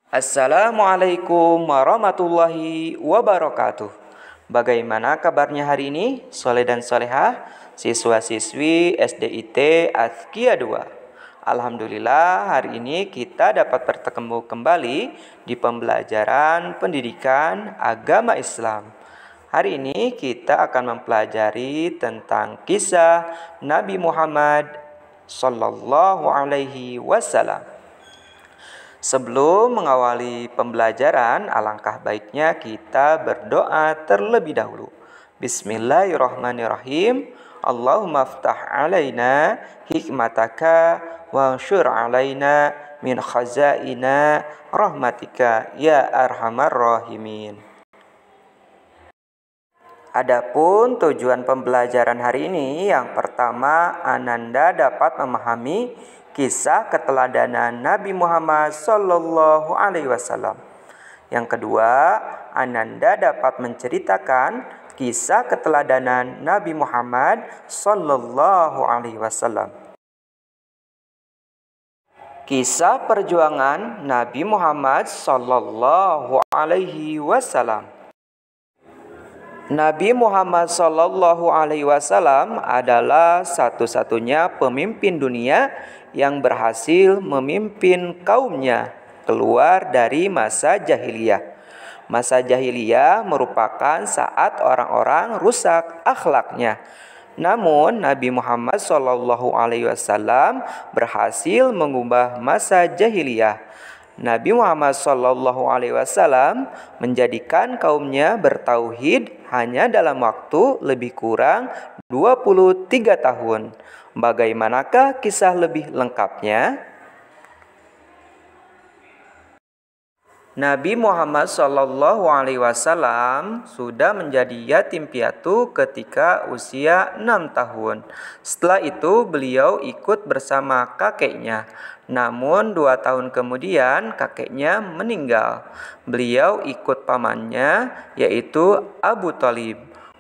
Assalamualaikum warahmatullahi wabarakatuh. Bagaimana kabarnya hari ini, soleh dan solehah, siswa-siswi SDIT Azkia 2? Alhamdulillah, hari ini kita dapat bertemu kembali di pembelajaran pendidikan agama Islam. Hari ini kita akan mempelajari tentang kisah Nabi Muhammad Sallallahu Alaihi Wasallam. Sebelum mengawali pembelajaran, alangkah baiknya kita berdoa terlebih dahulu. Bismillahirrahmanirrahim. Allahumma aftah alaina hikmataka wa ansyur alaina min khazaina rahmatika ya arhamar rahimin. Adapun tujuan pembelajaran hari ini, yang pertama, Ananda dapat memahami kisah keteladanan Nabi Muhammad Sallallahu Alaihi Wasallam. Yang kedua, Ananda dapat menceritakan kisah keteladanan Nabi Muhammad Sallallahu Alaihi Wasallam. Kisah perjuangan Nabi Muhammad Sallallahu Alaihi Wasallam. Nabi Muhammad Sallallahu Alaihi Wasallam adalah satu-satunya pemimpin dunia yang berhasil memimpin kaumnya keluar dari masa jahiliyah. Masa jahiliyah merupakan saat orang-orang rusak akhlaknya. Namun Nabi Muhammad Sallallahu Alaihi Wasallam berhasil mengubah masa jahiliyah. Nabi Muhammad Sallallahu Alaihi Wasallam menjadikan kaumnya bertauhid hanya dalam waktu lebih kurang 23 tahun. Bagaimanakah kisah lebih lengkapnya? Nabi Muhammad Sallallahu Alaihi Wasallam sudah menjadi yatim piatu ketika usia 6 tahun. Setelah itu beliau ikut bersama kakeknya. Namun 2 tahun kemudian kakeknya meninggal. Beliau ikut pamannya, yaitu Abu Thalib.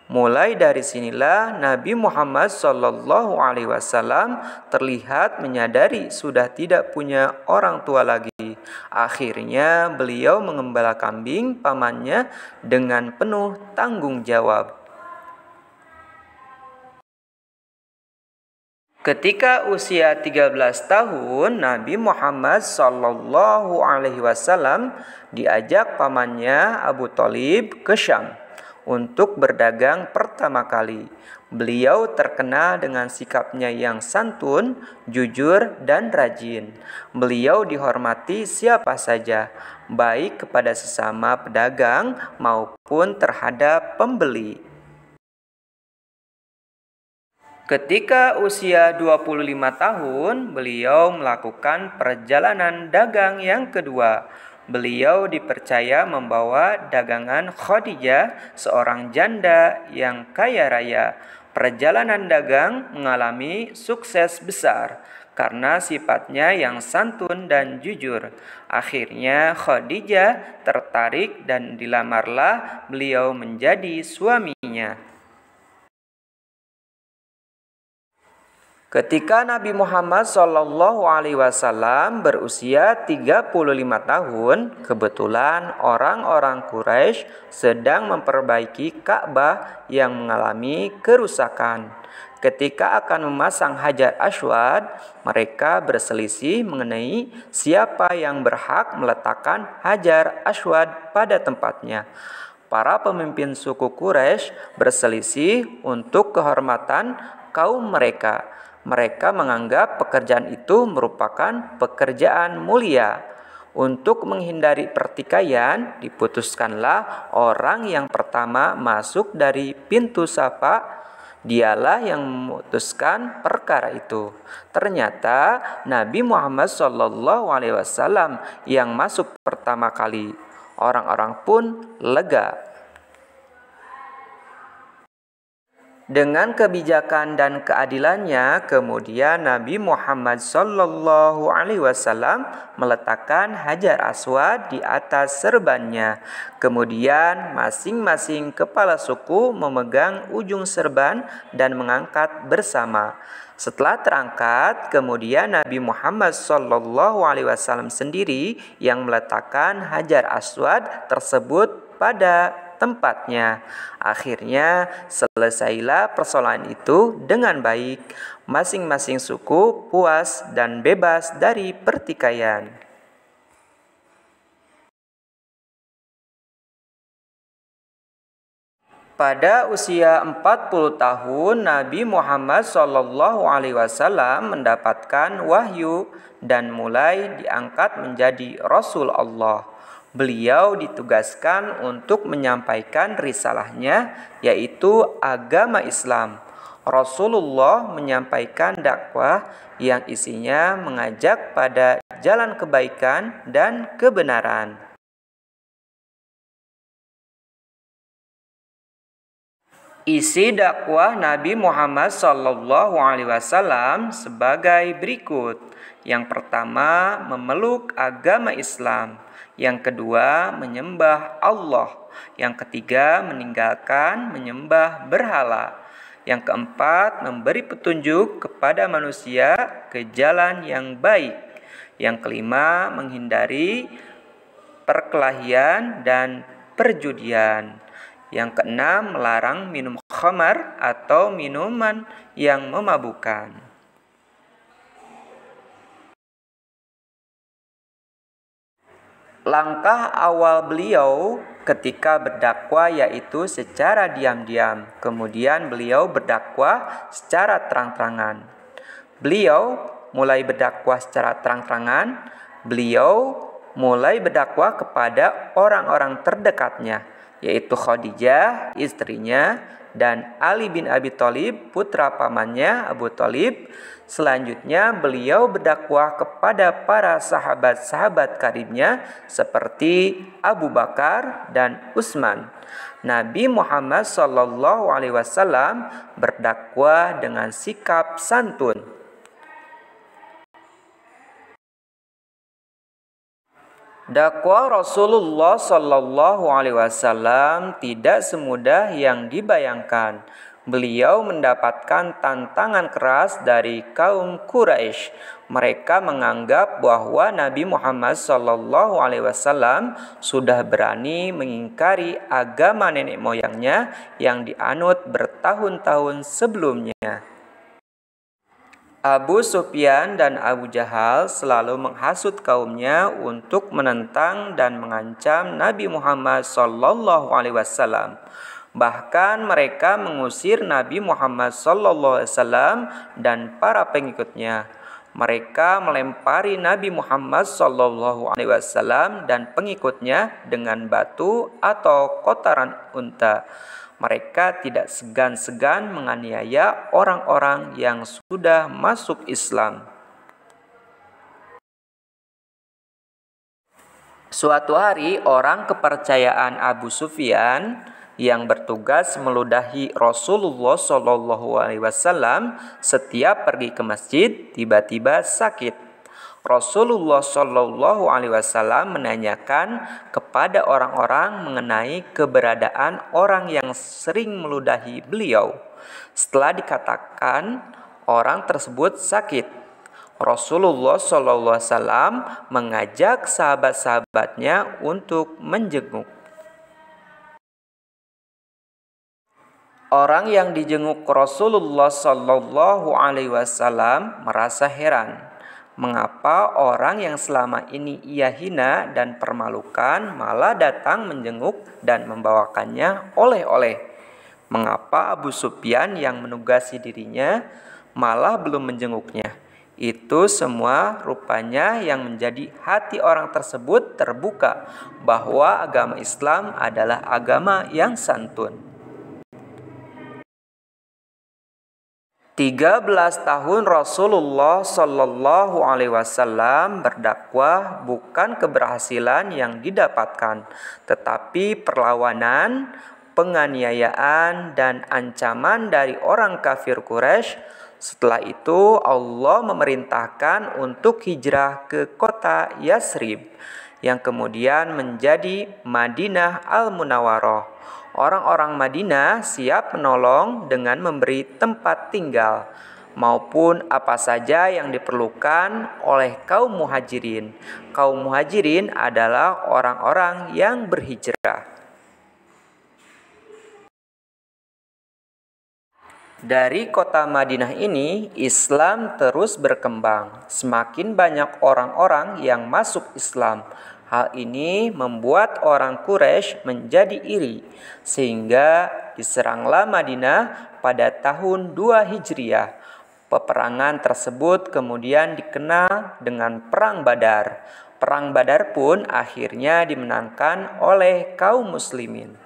Mulai dari sinilah Nabi Muhammad Sallallahu Alaihi Wasallam terlihat menyadari sudah tidak punya orang tua lagi. Akhirnya beliau mengembala kambing pamannya dengan penuh tanggung jawab. Ketika usia 13 tahun, Nabi Muhammad Sallallahu Alaihi Wasallam diajak pamannya Abu Thalib ke Syam untuk berdagang pertama kali. Beliau terkenal dengan sikapnya yang santun, jujur, dan rajin. Beliau dihormati siapa saja, baik kepada sesama pedagang maupun terhadap pembeli. Ketika usia 25 tahun, beliau melakukan perjalanan dagang yang kedua. Beliau dipercaya membawa dagangan Khadijah, seorang janda yang kaya raya. Perjalanan dagang mengalami sukses besar karena sifatnya yang santun dan jujur. Akhirnya Khadijah tertarik dan dilamarlah beliau menjadi suaminya. Ketika Nabi Muhammad Sallallahu Alaihi Wasallam berusia 35 tahun, kebetulan orang-orang Quraisy sedang memperbaiki Ka'bah yang mengalami kerusakan. Ketika akan memasang Hajar Aswad, mereka berselisih mengenai siapa yang berhak meletakkan Hajar Aswad pada tempatnya. Para pemimpin suku Quraisy berselisih untuk kehormatan kaum mereka. Mereka menganggap pekerjaan itu merupakan pekerjaan mulia. Untuk menghindari pertikaian, diputuskanlah orang yang pertama masuk dari pintu Safa. Dialah yang memutuskan perkara itu. Ternyata Nabi Muhammad SAW yang masuk pertama kali. Orang-orang pun lega. Dengan kebijakan dan keadilannya, kemudian Nabi Muhammad SAW meletakkan Hajar Aswad di atas serbannya. Kemudian masing-masing kepala suku memegang ujung serban dan mengangkat bersama. Setelah terangkat, kemudian Nabi Muhammad SAW sendiri yang meletakkan Hajar Aswad tersebut pada tempatnya. Akhirnya selesailah persoalan itu dengan baik. Masing-masing suku puas dan bebas dari pertikaian. Pada usia 40 tahun, Nabi Muhammad SAW mendapatkan wahyu dan mulai diangkat menjadi Rasul Allah. Beliau ditugaskan untuk menyampaikan risalahnya, yaitu agama Islam. Rasulullah menyampaikan dakwah yang isinya mengajak pada jalan kebaikan dan kebenaran. Isi dakwah Nabi Muhammad SAW sebagai berikut. Yang pertama, memeluk agama Islam. Yang kedua, menyembah Allah. Yang ketiga, meninggalkan menyembah berhala. Yang keempat, memberi petunjuk kepada manusia ke jalan yang baik. Yang kelima, menghindari perkelahian dan perjudian. Yang keenam, melarang minum khamar atau minuman yang memabukkan. Langkah awal beliau ketika berdakwah yaitu secara diam-diam. Kemudian beliau berdakwah secara terang-terangan. Beliau mulai berdakwah secara terang-terangan. Beliau mulai berdakwah kepada orang-orang terdekatnya, yaitu Khadijah, istrinya, dan Ali bin Abi Thalib, putra pamannya Abu Thalib. Selanjutnya beliau berdakwah kepada para sahabat-sahabat karibnya seperti Abu Bakar dan Utsman. Nabi Muhammad SAW berdakwah dengan sikap santun. Dakwah Rasulullah SAW tidak semudah yang dibayangkan. Beliau mendapatkan tantangan keras dari kaum Quraisy. Mereka menganggap bahwa Nabi Muhammad SAW sudah berani mengingkari agama nenek moyangnya yang dianut bertahun-tahun sebelumnya. Abu Sufyan dan Abu Jahal selalu menghasut kaumnya untuk menentang dan mengancam Nabi Muhammad SAW. Bahkan mereka mengusir Nabi Muhammad SAW dan para pengikutnya. Mereka melempari Nabi Muhammad SAW dan pengikutnya dengan batu atau kotoran unta. Mereka tidak segan-segan menganiaya orang-orang yang sudah masuk Islam. Suatu hari, orang kepercayaan Abu Sufyan yang bertugas meludahi Rasulullah SAW setiap pergi ke masjid tiba-tiba sakit. Rasulullah SAW menanyakan kepada orang-orang mengenai keberadaan orang yang sering meludahi beliau. Setelah dikatakan orang tersebut sakit, Rasulullah SAW mengajak sahabat-sahabatnya untuk menjenguk. Orang yang dijenguk Rasulullah SAW merasa heran, mengapa orang yang selama ini ia hina dan permalukan malah datang menjenguk dan membawakannya oleh-oleh. Mengapa Abu Sufyan yang menugasi dirinya malah belum menjenguknya? Itu semua rupanya yang menjadi hati orang tersebut terbuka bahwa agama Islam adalah agama yang santun. 13 tahun Rasulullah SAW berdakwah bukan keberhasilan yang didapatkan, tetapi perlawanan, penganiayaan, dan ancaman dari orang kafir Quraisy. Setelah itu Allah memerintahkan untuk hijrah ke kota Yasrib yang kemudian menjadi Madinah Al-Munawwarah. Orang-orang Madinah siap menolong dengan memberi tempat tinggal maupun apa saja yang diperlukan oleh kaum muhajirin. Kaum muhajirin adalah orang-orang yang berhijrah. Dari kota Madinah ini, Islam terus berkembang. Semakin banyak orang-orang yang masuk Islam. Hal ini membuat orang Quraisy menjadi iri, sehingga diseranglah Madinah pada tahun 2 Hijriah. Peperangan tersebut kemudian dikenal dengan Perang Badar. Perang Badar pun akhirnya dimenangkan oleh kaum muslimin.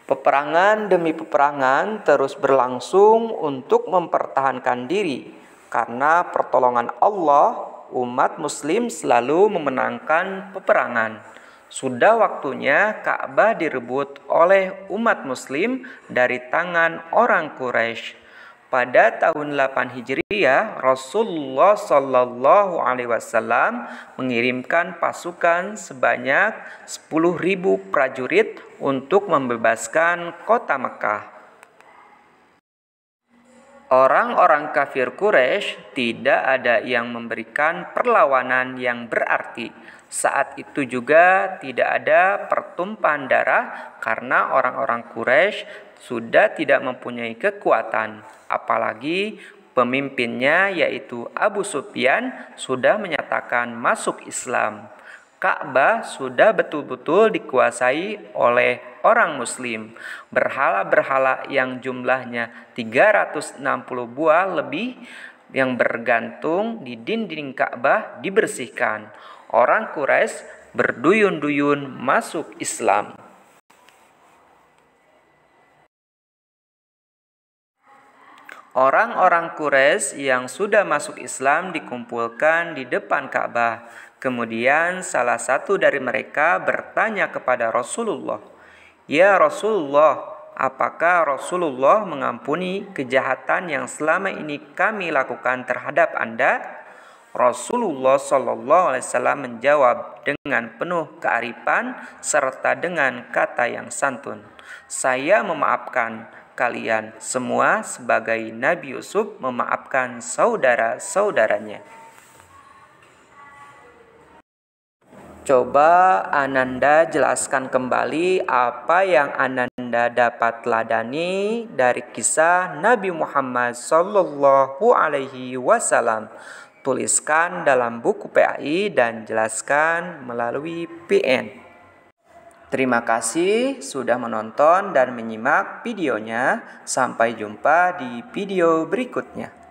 Peperangan demi peperangan terus berlangsung untuk mempertahankan diri. Karena pertolongan Allah, umat muslim selalu memenangkan peperangan. Sudah waktunya Ka'bah direbut oleh umat muslim dari tangan orang Quraisy. Pada tahun 8 Hijriah, Rasulullah Shallallahu Alaihi Wasallam mengirimkan pasukan sebanyak 10.000 prajurit untuk membebaskan kota Mekah. Orang-orang kafir Quraisy tidak ada yang memberikan perlawanan yang berarti. Saat itu juga tidak ada pertumpahan darah karena orang-orang Quraisy sudah tidak mempunyai kekuatan. Apalagi pemimpinnya yaitu Abu Sufyan sudah menyatakan masuk Islam. Ka'bah sudah betul-betul dikuasai oleh orang muslim. Berhala-berhala yang jumlahnya 360 buah lebih yang bergantung di dinding Ka'bah dibersihkan. Orang Quraisy berduyun-duyun masuk Islam. Orang-orang Quraisy yang sudah masuk Islam dikumpulkan di depan Ka'bah. Kemudian salah satu dari mereka bertanya kepada Rasulullah, "Ya Rasulullah, apakah Rasulullah mengampuni kejahatan yang selama ini kami lakukan terhadap Anda?" Rasulullah Shallallahu Alaihi Wasallam menjawab dengan penuh kearifan serta dengan kata yang santun, "Saya memaafkan kalian semua sebagai Nabi Yusuf memaafkan saudara-saudaranya." Coba Ananda jelaskan kembali apa yang Ananda dapat teladani dari kisah Nabi Muhammad Sallallahu Alaihi Wasallam. Tuliskan dalam buku PAI dan jelaskan melalui PN. Terima kasih sudah menonton dan menyimak videonya. Sampai jumpa di video berikutnya.